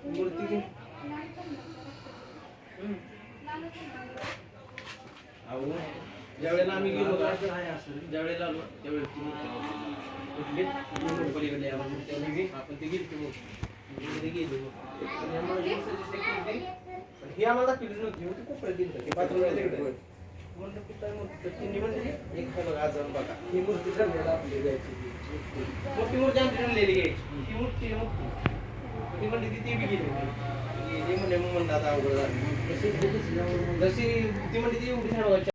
मूर्ती ज्यावेळेला आम्ही गेलो ज्यावेळेला आलो त्यावेळेस पलीकडे आपण ते गेलो गेलो ही आम्हाला दाखवलीच नव्हती होती खूप दिलं ते पात्र त्यांनी म्हणजे एक बघा आज जाऊन बघा ही मूर्ती ठरलेला आपली घ्यायची मोठी मूर्ती आमची ठरलेली घ्यायची ती मूर्ती मोठी ती म्हणली ती बी गेली म्हणजे मग म्हणतात अवघड झाली जशी ती म्हणली ती एवढी झाडवायची